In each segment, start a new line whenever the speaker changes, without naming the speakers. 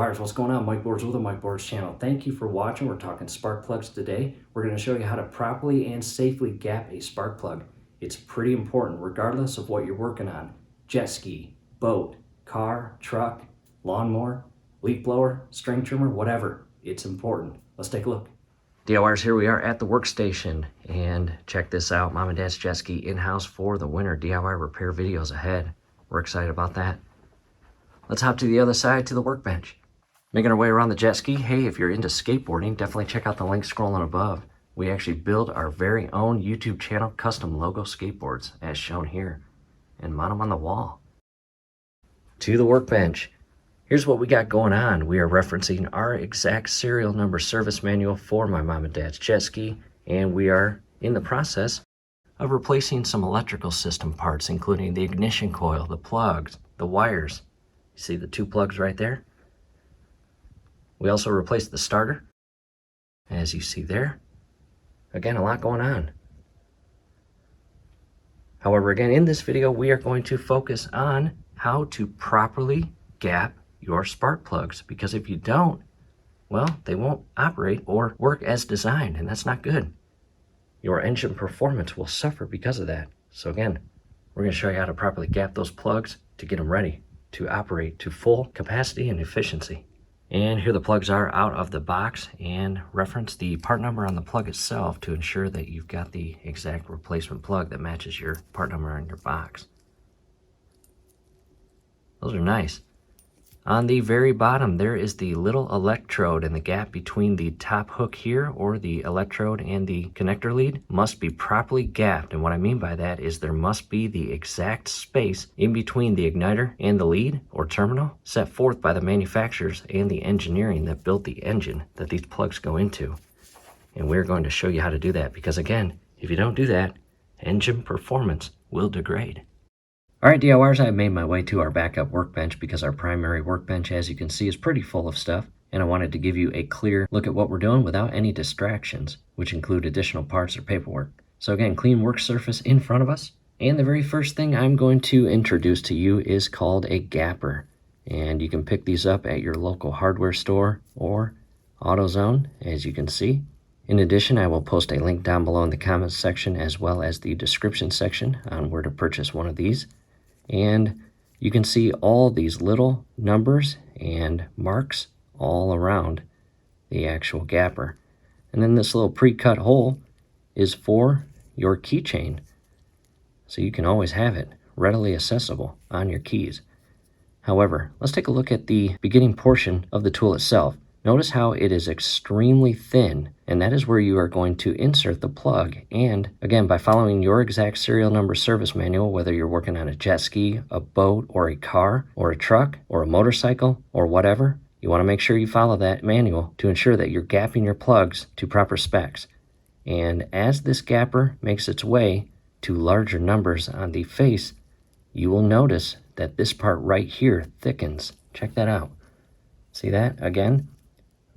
DIYers, what's going on? Mike Boards with the Mike Boards channel. Thank you for watching. We're talking spark plugs today. We're going to show you how to properly and safely gap a spark plug. It's pretty important regardless of what you're working on. Jet ski, boat, car, truck, lawnmower, leaf blower, string trimmer, whatever. It's important. Let's take a look. DIYers, here we are at the workstation, and check this out. Mom and Dad's jet ski in-house for the winter. DIY repair videos ahead. We're excited about that. Let's hop to the other side to the workbench. Making our way around the jet ski. Hey, if you're into skateboarding, definitely check out the link scrolling above. We actually build our very own YouTube channel custom logo skateboards as shown here and mount them on the wall. To the workbench. Here's what we got going on. We are referencing our exact serial number service manual for my mom and dad's jet ski, and we are in the process of replacing some electrical system parts, including the ignition coil, the plugs, the wires. You see the two plugs right there? We also replaced the starter, as you see there. Again, a lot going on. However, again, in this video, we are going to focus on how to properly gap your spark plugs, because if you don't, well, they won't operate or work as designed, and that's not good. Your engine performance will suffer because of that. So again, we're going to show you how to properly gap those plugs to get them ready to operate to full capacity and efficiency. And here the plugs are out of the box, and reference the part number on the plug itself to ensure that you've got the exact replacement plug that matches your part number on your box. Those are nice. On the very bottom, there is the little electrode, and the gap between the top hook here, or the electrode, and the connector lead must be properly gapped. And what I mean by that is there must be the exact space in between the igniter and the lead or terminal set forth by the manufacturers and the engineering that built the engine that these plugs go into. And we're going to show you how to do that, because again, if you don't do that, engine performance will degrade. Alright DIYers, I made my way to our backup workbench because our primary workbench, as you can see, is pretty full of stuff, and I wanted to give you a clear look at what we're doing without any distractions, which include additional parts or paperwork. So again, clean work surface in front of us, and the very first thing I'm going to introduce to you is called a gapper, and you can pick these up at your local hardware store or AutoZone, as you can see. In addition, I will post a link down below in the comments section as well as the description section on where to purchase one of these. And you can see all these little numbers and marks all around the actual gapper. And then this little pre-cut hole is for your keychain, so you can always have it readily accessible on your keys. However, let's take a look at the beginning portion of the tool itself. Notice how it is extremely thin, and that is where you are going to insert the plug. And again, by following your exact serial number service manual, whether you're working on a jet ski, a boat, or a car, or a truck, or a motorcycle, or whatever, you want to make sure you follow that manual to ensure that you're gapping your plugs to proper specs. And as this gapper makes its way to larger numbers on the face, you will notice that this part right here thickens. Check that out. See that? Again,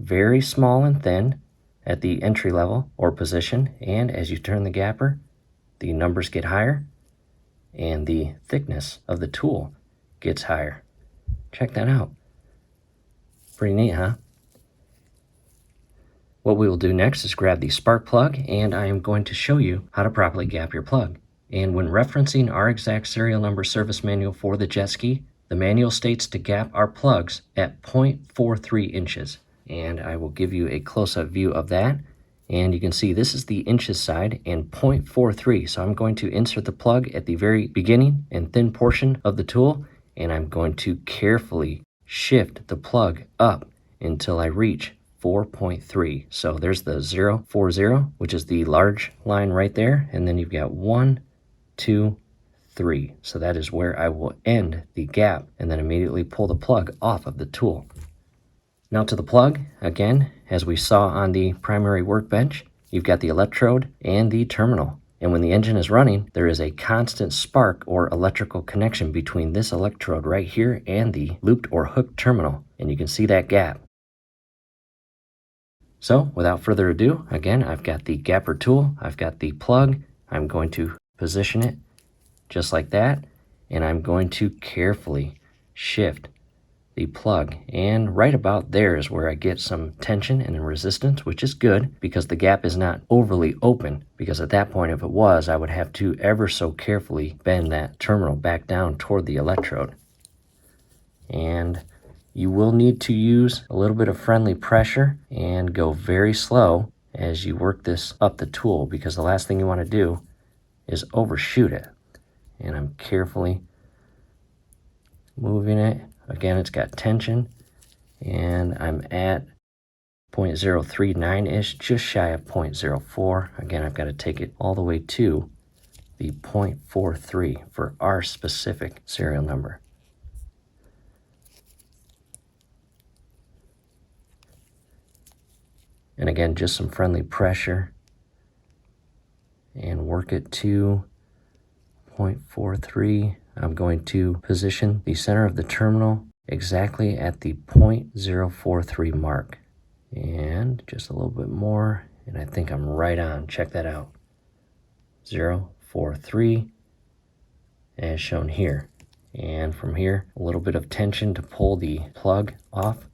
very small and thin at the entry level or position, and as you turn the gapper, the numbers get higher and the thickness of the tool gets higher. Check that out. Pretty neat, huh? What we will do next is grab the spark plug, and I am going to show you how to properly gap your plug. And when referencing our exact serial number service manual for the jet ski, the manual states to gap our plugs at 0.43 inches. And I will give you a close-up view of that. And you can see this is the inches side and 0.43. So I'm going to insert the plug at the very beginning and thin portion of the tool, and I'm going to carefully shift the plug up until I reach 4.3. So there's the 0.40, which is the large line right there. And then you've got 1, 2, 3. So that is where I will end the gap and then immediately pull the plug off of the tool. Now to the plug, again, as we saw on the primary workbench, you've got the electrode and the terminal. And when the engine is running, there is a constant spark or electrical connection between this electrode right here and the looped or hooked terminal. And you can see that gap. So without further ado, again, I've got the gapper tool, I've got the plug, I'm going to position it just like that, and I'm going to carefully shift the plug, and right about there is where I get some tension and resistance, which is good because the gap is not overly open, because at that point, if it was, I would have to ever so carefully bend that terminal back down toward the electrode. And you will need to use a little bit of friendly pressure and go very slow as you work this up the tool, because the last thing you want to do is overshoot it. And I'm carefully moving it. Again, it's got tension, and I'm at 0.039-ish, just shy of 0.04. Again, I've got to take it all the way to the 0.43 for our specific serial number. And again, just some friendly pressure and work it to 0.43. I'm going to position the center of the terminal exactly at the 0.043 mark. And just a little bit more, and I think I'm right on. Check that out. 0.43 as shown here. And from here, a little bit of tension to pull the plug off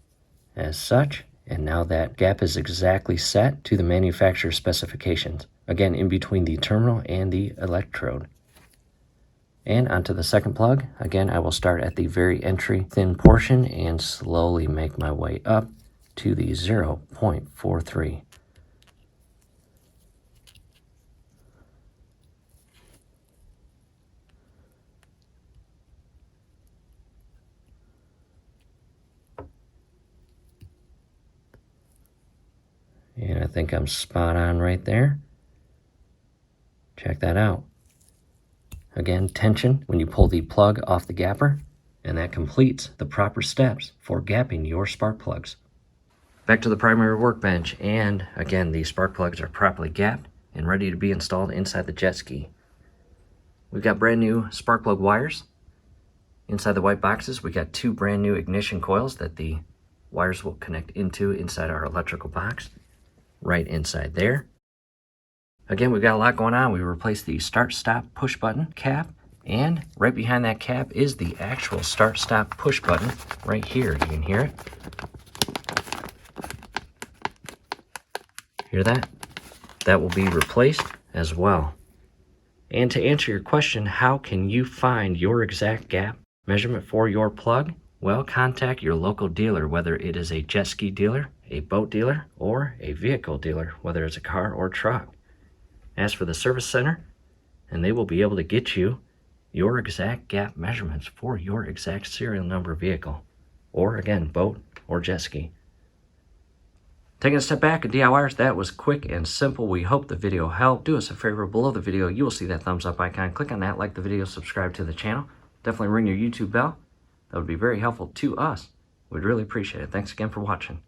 as such. And now that gap is exactly set to the manufacturer's specifications. Again, in between the terminal and the electrode. And onto the second plug. Again, I will start at the very entry thin portion and slowly make my way up to the 0.43. And I think I'm spot on right there. Check that out. Again, tension when you pull the plug off the gapper, and that completes the proper steps for gapping your spark plugs. Back to the primary workbench, and again, these spark plugs are properly gapped and ready to be installed inside the jet ski. We've got brand new spark plug wires. Inside the white boxes, we got 2 brand new ignition coils that the wires will connect into inside our electrical box, right inside there. Again, we've got a lot going on. We replaced the start-stop push button cap, and right behind that cap is the actual start-stop push button right here. You can hear it. Hear that? That will be replaced as well. And to answer your question, how can you find your exact gap measurement for your plug? Well, contact your local dealer, whether it is a jet ski dealer, a boat dealer, or a vehicle dealer, whether it's a car or truck. Ask for the service center, and they will be able to get you your exact gap measurements for your exact serial number vehicle, or again, boat or jet ski. Taking a step back at DIYers, that was quick and simple. We hope the video helped. Do us a favor, below the video, you will see that thumbs up icon. Click on that, like the video, subscribe to the channel. Definitely ring your YouTube bell. That would be very helpful to us. We'd really appreciate it. Thanks again for watching.